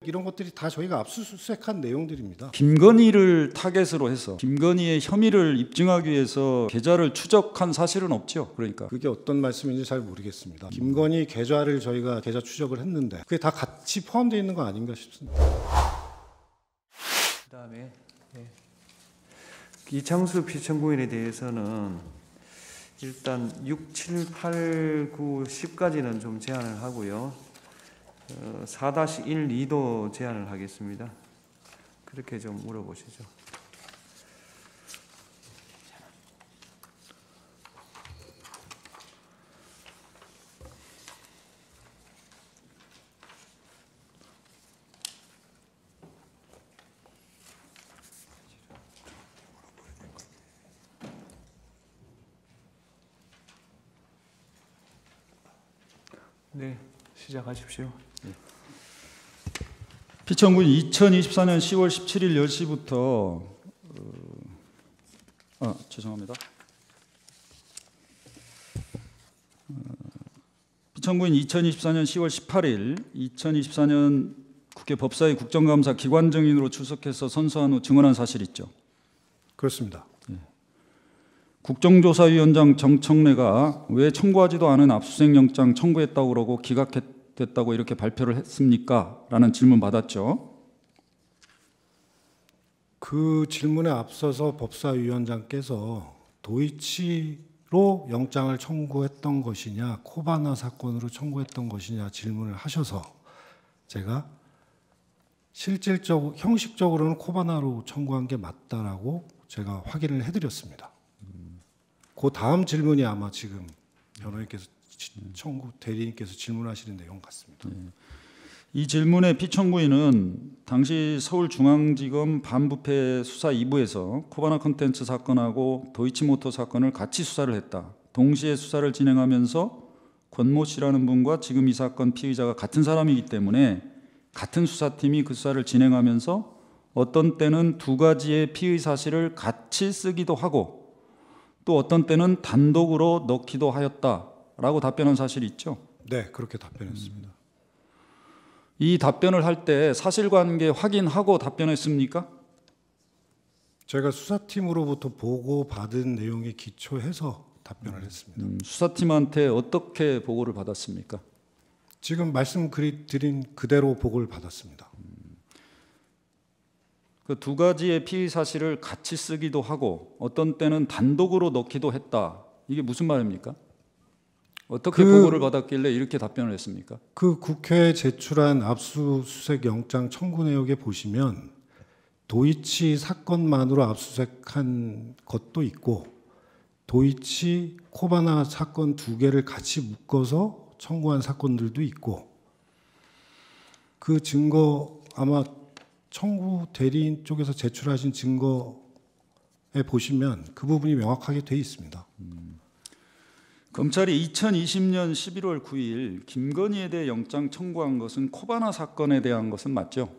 이런 것들이 다 저희가 압수수색한 내용들입니다. 김건희를 타겟으로 해서 김건희의 혐의를 입증하기 위해서 계좌를 추적한 사실은 없죠. 그러니까 그게 어떤 말씀인지 잘 모르겠습니다. 김건희 계좌를 저희가 계좌 추적을 했는데 그게 다 같이 포함되어 있는 거 아닌가 싶습니다. 그다음에 이창수 피청구인에 대해서는 일단 6, 7, 8, 9, 10까지는 좀 제한을 하고요. 4-1, 2도 제한을 하겠습니다. 그렇게 좀 물어보시죠. 네, 시작하십시오. 피청구인 2024년 10월 17일 10시부터 죄송합니다. 피청구인 2024년 10월 18일 2024년 국회 법사위 국정감사 기관 증인으로 출석해서 선서한 후 증언한 사실 있죠? 그렇습니다. 국정조사위원장 정청래가 왜 청구하지도 않은 압수수색 영장 청구했다고 그러고 기각됐다고 이렇게 발표를 했습니까? 라는 질문 받았죠. 그 질문에 앞서서 법사위원장께서 도이치로 영장을 청구했던 것이냐 코바나 사건으로 청구했던 것이냐 질문을 하셔서 제가 실질적으로 형식적으로는 코바나로 청구한 게 맞다라고 제가 확인을 해드렸습니다. 그 다음 질문이 아마 지금 변호인께서 대리인께서 질문하시는 내용 같습니다. 이 질문의 피청구인은 당시 서울중앙지검 반부패 수사 2부에서 코바나 컨텐츠 사건하고 도이치모터 사건을 같이 수사를 했다. 동시에 수사를 진행하면서 권모 씨라는 분과 지금 이 사건 피의자가 같은 사람이기 때문에 같은 수사팀이 그 수사를 진행하면서 어떤 때는 두 가지의 피의 사실을 같이 쓰기도 하고 또 어떤 때는 단독으로 넣기도 하였다라고 답변한 사실이 있죠? 네, 그렇게 답변했습니다. 이 답변을 할 때 사실관계 확인하고 답변했습니까? 제가 수사팀으로부터 보고받은 내용에 기초해서 답변을 했습니다. 수사팀한테 어떻게 보고를 받았습니까? 지금 말씀드린 그대로 보고를 받았습니다. 그 두 가지의 피의 사실을 같이 쓰기도 하고 어떤 때는 단독으로 넣기도 했다. 이게 무슨 말입니까? 어떻게 보고를 받았길래 이렇게 답변을 했습니까? 그 국회에 제출한 압수수색 영장 청구 내역에 보시면 도이치 사건만으로 압수수색한 것도 있고 도이치 코바나 사건 두 개를 같이 묶어서 청구한 사건들도 있고 그 증거 아마 청구 대리인 쪽에서 제출하신 증거에 보시면 그 부분이 명확하게 돼 있습니다. 검찰이 2020년 11월 9일 김건희에 대해 영장 청구한 것은 코바나 사건에 대한 것은 맞죠?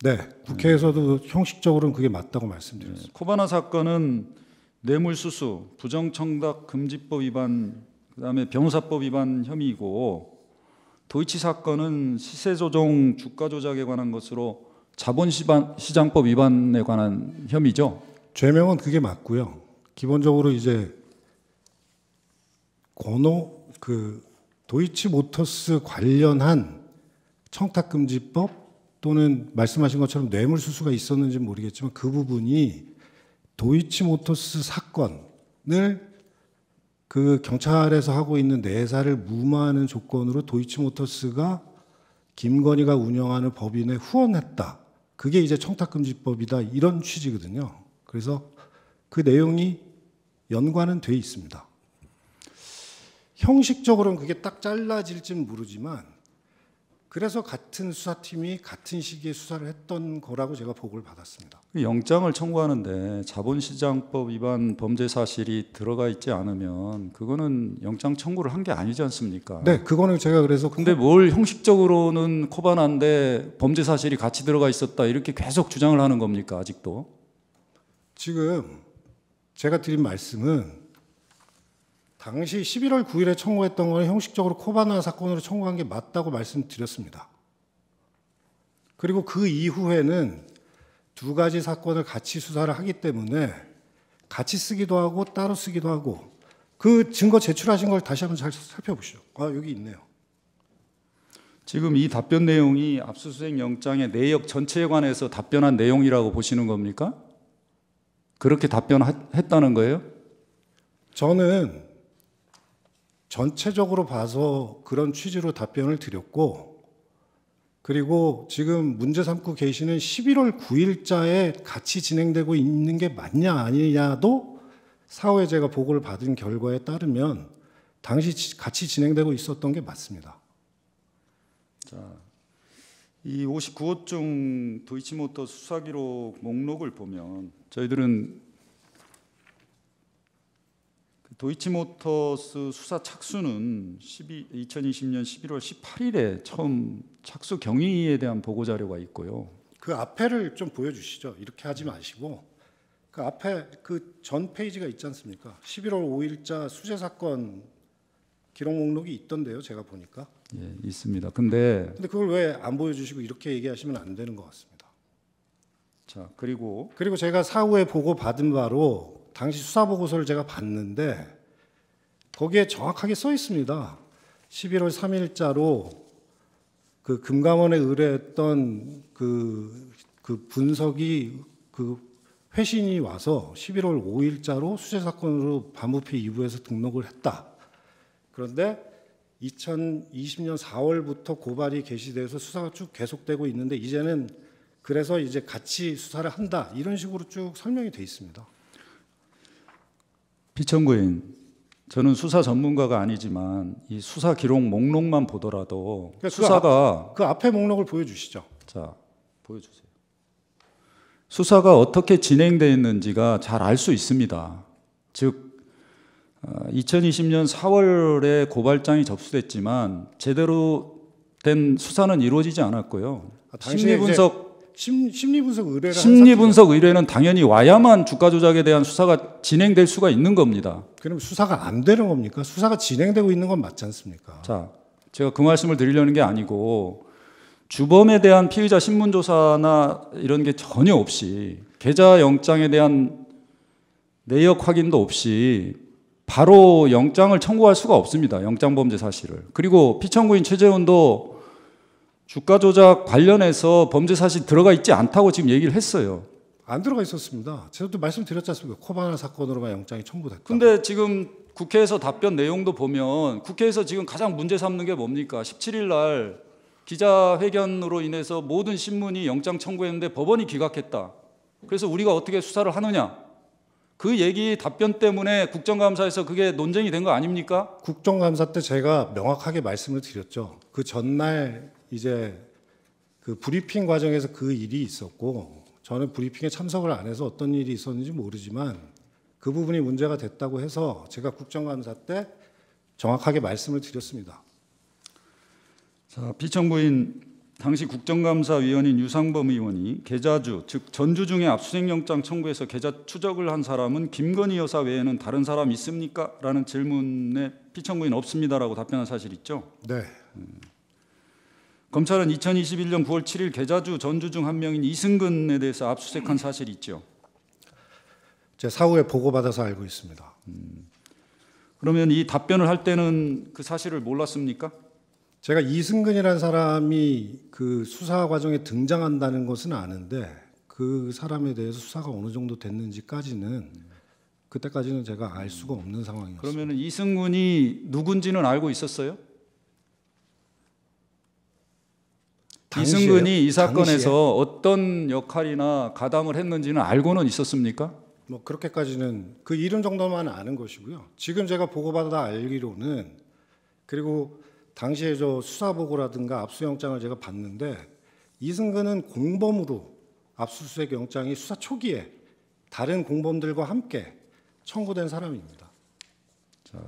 네, 국회에서도 형식적으로는 그게 맞다고 말씀드렸습니다. 코바나 사건은 뇌물수수, 부정청탁금지법 위반, 그다음에 변호사법 위반 혐의이고 도이치 사건은 시세조정, 주가조작에 관한 것으로 자본시장법 위반에 관한 혐의죠. 죄명은 그게 맞고요. 기본적으로 이제 도이치모터스 관련한 청탁금지법 또는 말씀하신 것처럼 뇌물수수가 있었는지 모르겠지만 그 부분이 도이치모터스 사건을 그 경찰에서 하고 있는 내사를 무마하는 조건으로 도이치모터스가 김건희가 운영하는 법인에 후원했다. 그게 이제 청탁금지법이다. 이런 취지거든요. 그래서 그 내용이 연관은 돼 있습니다. 형식적으로는 그게 딱 잘라질지는 모르지만 그래서 같은 수사팀이 같은 시기에 수사를 했던 거라고 제가 보고를 받았습니다. 영장을 청구하는데 자본시장법 위반 범죄 사실이 들어가 있지 않으면 그거는 영장 청구를 한 게 아니지 않습니까? 네, 그거는 제가 그래서 근데 뭘 형식적으로는 코바나인데 범죄 사실이 같이 들어가 있었다 이렇게 계속 주장을 하는 겁니까? 아직도? 지금 제가 드린 말씀은 당시 11월 9일에 청구했던 건 형식적으로 코바나 사건으로 청구한 게 맞다고 말씀드렸습니다. 그리고 그 이후에는 두 가지 사건을 같이 수사를 하기 때문에 같이 쓰기도 하고 따로 쓰기도 하고 그 증거 제출하신 걸 다시 한번 잘 살펴보시죠. 여기 있네요. 지금 이 답변 내용이 압수수색 영장의 내역 전체에 관해서 답변한 내용이라고 보시는 겁니까? 그렇게 답변했다는 거예요? 저는 전체적으로 봐서 그런 취지로 답변을 드렸고, 그리고 지금 문제 삼고 계시는 11월 9일자에 같이 진행되고 있는 게 맞냐 아니냐도 사후에 제가 보고를 받은 결과에 따르면 당시 같이 진행되고 있었던 게 맞습니다. 자, 이 59호증 도이치모터 수사기록 목록을 보면 저희들은 도이치모터스 수사 착수는 2020년 11월 18일에 처음 착수 경위에 대한 보고 자료가 있고요. 그 앞에를 좀 보여주시죠. 이렇게 하지 마시고 그 앞에 그 전 페이지가 있지 않습니까? 11월 5일자 수재 사건 기록 목록이 있던데요. 제가 보니까. 예, 있습니다. 근데 그걸 왜 안 보여주시고 이렇게 얘기하시면 안 되는 것 같습니다. 자, 그리고 제가 사후에 보고 받은 바로 당시 수사 보고서를 제가 봤는데 거기에 정확하게 써 있습니다. 11월 3일자로 그 금감원에 의뢰했던 그 분석이 그 회신이 와서 11월 5일자로 수재 사건으로 반부패 2부에서 등록을 했다. 그런데 2020년 4월부터 고발이 개시돼서 수사가 쭉 계속되고 있는데 이제는 그래서 이제 같이 수사를 한다. 이런 식으로 쭉 설명이 돼 있습니다. 피청구인, 저는 수사 전문가가 아니지만 이 수사 기록 목록만 보더라도 수사가 그 앞에 목록을 보여주시죠. 자, 보여주세요. 수사가 어떻게 진행되었는지가 잘 알 수 있습니다. 즉 2020년 4월에 고발장이 접수됐지만 제대로 된 수사는 이루어지지 않았고요. 심리 분석 의뢰는 당연히 와야만 주가 조작에 대한 수사가 진행될 수가 있는 겁니다. 그럼 수사가 안 되는 겁니까? 수사가 진행되고 있는 건 맞지 않습니까? 자, 제가 그 말씀을 드리려는 게 아니고 주범에 대한 피의자 신문 조사나 이런 게 전혀 없이 계좌 영장에 대한 내역 확인도 없이 바로 영장을 청구할 수가 없습니다. 영장 범죄 사실을. 그리고 피청구인 최재훈도 주가 조작 관련해서 범죄 사실 들어가 있지 않다고 지금 얘기를 했어요. 안 들어가 있었습니다. 제가 또 말씀드렸지 않습니까? 코바나 사건으로만 영장이 청구됐다. 근데 지금 국회에서 답변 내용도 보면 국회에서 지금 가장 문제 삼는 게 뭡니까? 17일 날 기자회견으로 인해서 모든 신문이 영장 청구했는데 법원이 기각했다. 그래서 우리가 어떻게 수사를 하느냐? 그 얘기 답변 때문에 국정감사에서 그게 논쟁이 된 거 아닙니까? 국정감사 때 제가 명확하게 말씀을 드렸죠. 그 전날 이제 그 브리핑 과정에서 그 일이 있었고 저는 브리핑에 참석을 안 해서 어떤 일이 있었는지 모르지만 그 부분이 문제가 됐다고 해서 제가 국정감사 때 정확하게 말씀을 드렸습니다. 자, 피청구인 당시 국정감사위원인 유상범 의원이 계좌주, 즉 전주 중에 압수수색 영장 청구해서 계좌 추적을 한 사람은 김건희 여사 외에는 다른 사람 있습니까? 라는 질문에 피청구인 없습니다라고 답변한 사실 있죠? 네. 검찰은 2021년 9월 7일 계좌주 전주 중 한 명인 이승근에 대해서 압수수색한 사실이 있죠? 제 사후에 보고받아서 알고 있습니다. 그러면 이 답변을 할 때는 그 사실을 몰랐습니까? 제가 이승근이라는 사람이 그 수사 과정에 등장한다는 것은 아는데 그 사람에 대해서 수사가 어느 정도 됐는지까지는 그때까지는 제가 알 수가 없는 상황이었습니다. 그러면 이승근이 누군지는 알고 있었어요? 당시에요? 이승근이 이 사건에서 당시에? 어떤 역할이나 가담을 했는지는 알고는 있었습니까? 뭐 그렇게까지는 그 이름 정도만 아는 것이고요. 지금 제가 보고받아 알기로는 그리고 당시에 저 수사 보고라든가 압수영장을 제가 봤는데 이승근은 공범으로 압수수색 영장이 수사 초기에 다른 공범들과 함께 청구된 사람입니다. 자,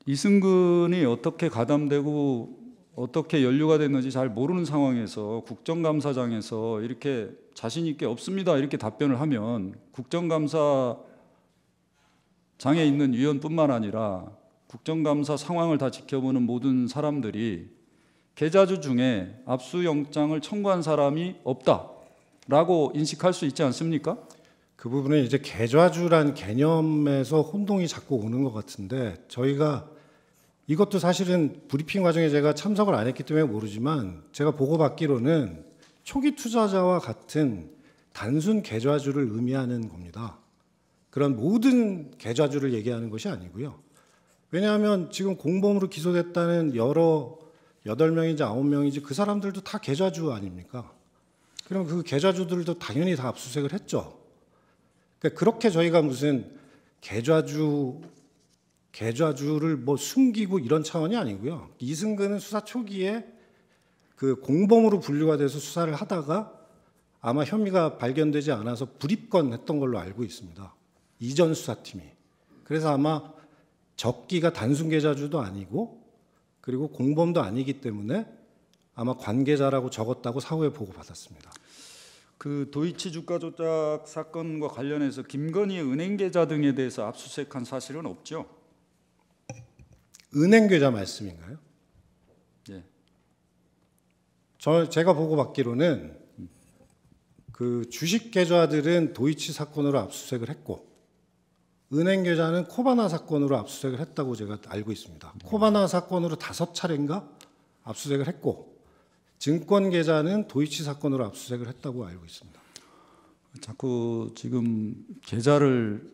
이승근이 어떻게 가담되고 어떻게 연루가 됐는지 잘 모르는 상황에서 국정감사장에서 이렇게 자신 있게 없습니다 이렇게 답변을 하면 국정감사장에 있는 위원뿐만 아니라 국정감사 상황을 다 지켜보는 모든 사람들이 계좌주 중에 압수영장을 청구한 사람이 없다라고 인식할 수 있지 않습니까? 그 부분은 이제 계좌주란 개념에서 혼동이 자꾸 오는 것 같은데, 저희가 이것도 사실은 브리핑 과정에 제가 참석을 안 했기 때문에 모르지만 제가 보고받기로는 초기 투자자와 같은 단순 계좌주를 의미하는 겁니다. 그런 모든 계좌주를 얘기하는 것이 아니고요. 왜냐하면 지금 공범으로 기소됐다는 여러 8명인지 9명인지 그 사람들도 다 계좌주 아닙니까? 그럼 그 계좌주들도 당연히 다 압수수색을 했죠. 그러니까 그렇게 저희가 무슨 계좌주를 뭐 숨기고 이런 차원이 아니고요. 이승근은 수사 초기에 그 공범으로 분류가 돼서 수사를 하다가 아마 혐의가 발견되지 않아서 불입건 했던 걸로 알고 있습니다. 이전 수사팀이. 그래서 아마 적기가 단순 계좌주도 아니고 그리고 공범도 아니기 때문에 아마 관계자라고 적었다고 사후에 보고받았습니다. 그 도이치 주가 조작 사건과 관련해서 김건희의 은행 계좌 등에 대해서 압수수색한 사실은 없죠? 은행 계좌 말씀인가요? 예. 제가 보고받기로는 그 주식 계좌들은 도이치 사건으로 압수수색을 했고 은행 계좌는 코바나 사건으로 압수수색을 했다고 제가 알고 있습니다. 코바나 사건으로 5차례인가 압수수색을 했고 증권 계좌는 도이치 사건으로 압수수색을 했다고 알고 있습니다. 자꾸 지금 계좌를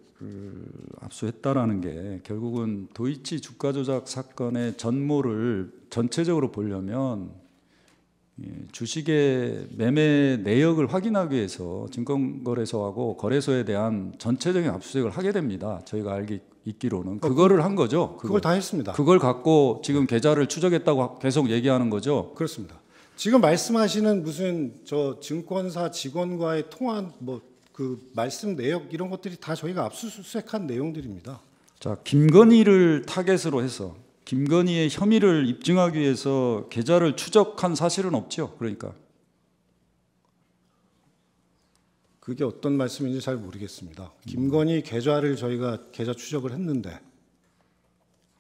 압수했다라는 게 결국은 도이치 주가 조작 사건의 전모를 전체적으로 보려면 주식의 매매 내역을 확인하기 위해서 증권거래소하고 거래소에 대한 전체적인 압수수색을 하게 됩니다. 저희가 있기로는 그거를 한 거죠. 그걸 다 했습니다. 그걸 갖고 지금 계좌를 추적했다고 계속 얘기하는 거죠. 그렇습니다. 지금 말씀하시는 무슨 저 증권사 직원과의 통화 뭐 그 말씀 내역 이런 것들이 다 저희가 압수수색한 내용들입니다. 자, 김건희를 타겟으로 해서 김건희의 혐의를 입증하기 위해서 계좌를 추적한 사실은 없죠. 그러니까 그게 어떤 말씀인지 잘 모르겠습니다. 김건희 계좌를 저희가 계좌 추적을 했는데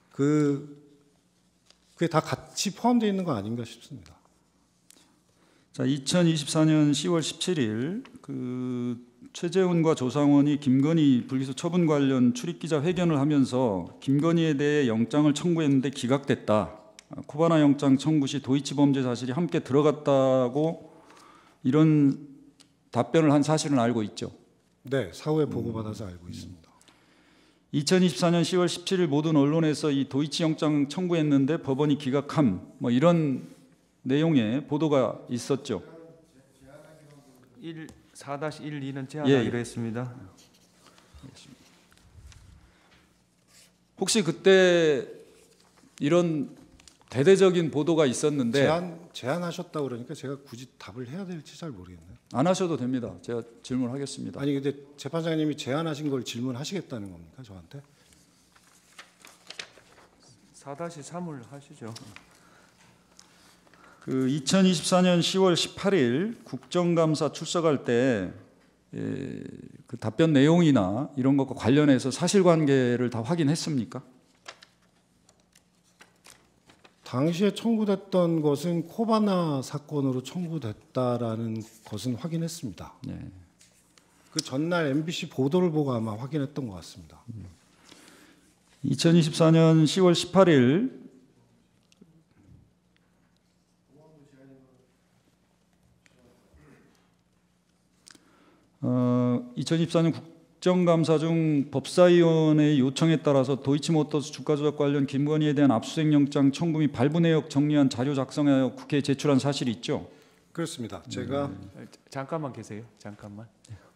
그게 다 같이 포함되어 있는 거 아닌가 싶습니다. 자, 2024년 10월 17일 그 최재훈과 조상원이 김건희 불기소 처분 관련 출입기자 회견을 하면서 김건희에 대해 영장을 청구했는데 기각됐다. 코바나 영장 청구 시 도이치 범죄 사실이 함께 들어갔다고 이런 답변을 한 사실은 알고 있죠. 네, 사후에 보고받아서 알고 있습니다. 2024년 10월 17일 모든 언론에서 이 도이치 영장 청구했는데 법원이 기각함 뭐 이런 내용의 보도가 있었죠. 4-12는 제한하기로 예. 했습니다. 혹시 그때 이런 대대적인 보도가 있었는데 제안하셨다고 그러니까 제가 굳이 답을 해야 될지 잘 모르겠네요. 안 하셔도 됩니다. 제가 질문하겠습니다. 아니 근데 재판장님이 제안하신 걸 질문하시겠다는 겁니까 저한테? 4-3을 하시죠. 그 2024년 10월 18일 국정감사 출석할 때 그 답변 내용이나 이런 것과 관련해서 사실관계를 다 확인했습니까? 당시에 청구됐던 것은 코바나 사건으로 청구됐다라는 것은 확인했습니다. 네. 그 전날 MBC 보도를 보고 아마 확인했던 것 같습니다. 2024년 10월 18일 2024년 국정감사 중 법사위원회의 요청에 따라서 도이치모터스 주가조작 관련 김건희에 대한 압수수색 영장 청구 및 발부 내역 정리한 자료 작성하여 국회에 제출한 사실이 있죠? 그렇습니다. 제가 잠깐만 계세요. 잠깐만.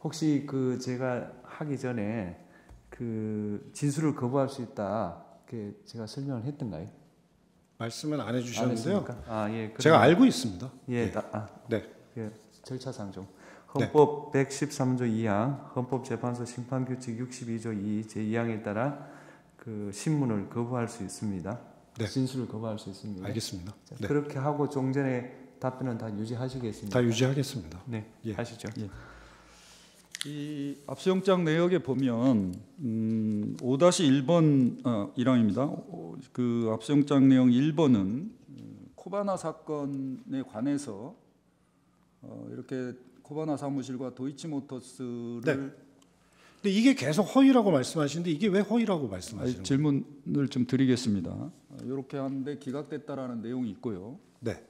혹시 그 제가 하기 전에 그 진술을 거부할 수 있다. 그 제가 설명을 했던가요? 말씀은 안 해주셨는데요. 예. 제가 알고 있습니다. 예. 네. 예, 절차상 좀. 헌법 113조 2항, 헌법재판소 심판규칙 62조 2 제2항에 따라 그 신문을 거부할 수 있습니다. 네. 진술을 거부할 수 있습니다. 알겠습니다. 자, 네. 그렇게 하고 종전의 답변은 다 유지하시겠습니까? 다 유지하겠습니다. 네, 예. 하시죠. 예. 이 압수영장 내역에 보면 5-1번 1항입니다. 그 압수영장 내용 1번은 코바나 사건에 관해서 이렇게 코바나 사무실과 도이치모터스를 네. 근데 이게 계속 허위라고 말씀하시는데 이게 왜 허위라고 말씀하시는 거예요? 질문을 좀 드리겠습니다. 이렇게 하는데 기각됐다라는 내용이 있고요. 네.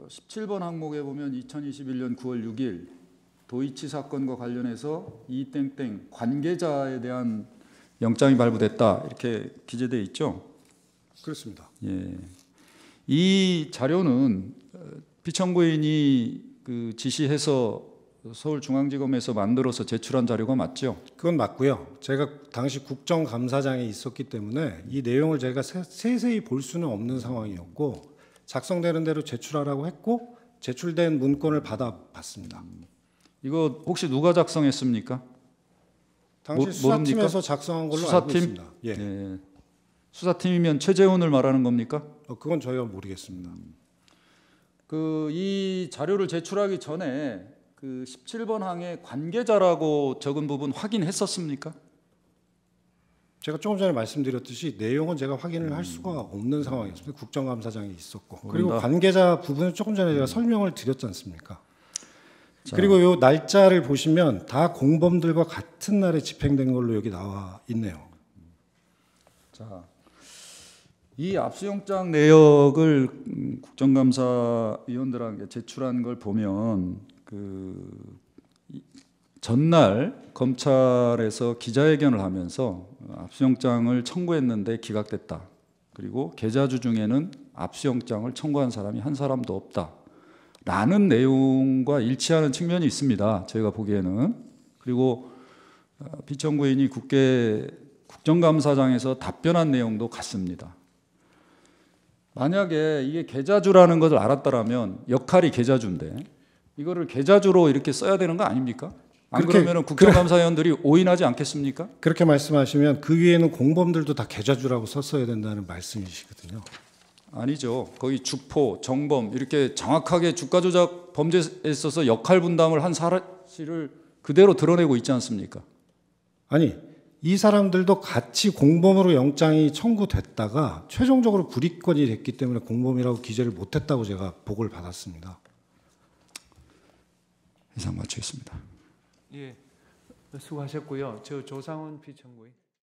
17번 항목에 보면 2021년 9월 6일 도이치 사건과 관련해서 이땡땡 관계자에 대한 영장이 발부됐다 이렇게 기재돼 있죠. 그렇습니다. 예. 이 자료는 피청구인이 그 지시해서 서울중앙지검에서 만들어서 제출한 자료가 맞죠? 그건 맞고요. 제가 당시 국정감사장에 있었기 때문에 이 내용을 제가 세세히 볼 수는 없는 상황이었고 작성되는 대로 제출하라고 했고 제출된 문건을 받아봤습니다. 이거 혹시 누가 작성했습니까? 당시 수사팀에서 작성한 걸로 알고 수사팀? 있습니다. 예. 예. 수사팀이면 최재훈을 말하는 겁니까? 그건 저희가 모르겠습니다. 이 자료를 제출하기 전에 그 17번 항에 관계자라고 적은 부분 확인했었습니까? 제가 조금 전에 말씀드렸듯이 내용은 제가 확인을 할 수가 없는 상황이었습니다. 국정감사장이 있었고 그리고 관계자 부분은 조금 전에 제가 설명을 드렸지 않습니까? 자. 그리고 요 날짜를 보시면 다 공범들과 같은 날에 집행된 걸로 여기 나와 있네요. 자, 이 압수영장 내역을 국정감사위원들에게 제출한 걸 보면 전날 검찰에서 기자회견을 하면서 압수영장을 청구했는데 기각됐다. 그리고 계좌주 중에는 압수영장을 청구한 사람이 한 사람도 없다. 라는 내용과 일치하는 측면이 있습니다. 저희가 보기에는. 그리고 피청구인이 국정감사장에서 답변한 내용도 같습니다. 만약에 이게 계좌주라는 것을 알았더라면 역할이 계좌주인데 이거를 계좌주로 이렇게 써야 되는 거 아닙니까? 안 그러면 국정감사위원들이 오인하지 않겠습니까? 그렇게 말씀하시면 그 위에는 공범들도 다 계좌주라고 썼어야 된다는 말씀이시거든요. 아니죠. 거의 주포, 정범 이렇게 정확하게 주가 조작 범죄에 있어서 역할 분담을 한 사실을 그대로 드러내고 있지 않습니까? 아니, 이 사람들도 같이 공범으로 영장이 청구됐다가 최종적으로 불이권이 됐기 때문에 공범이라고 기재를 못했다고 제가 보고를 받았습니다. 이상 마치겠습니다. 예, 수고하셨고요. 저 조상훈 피청구인.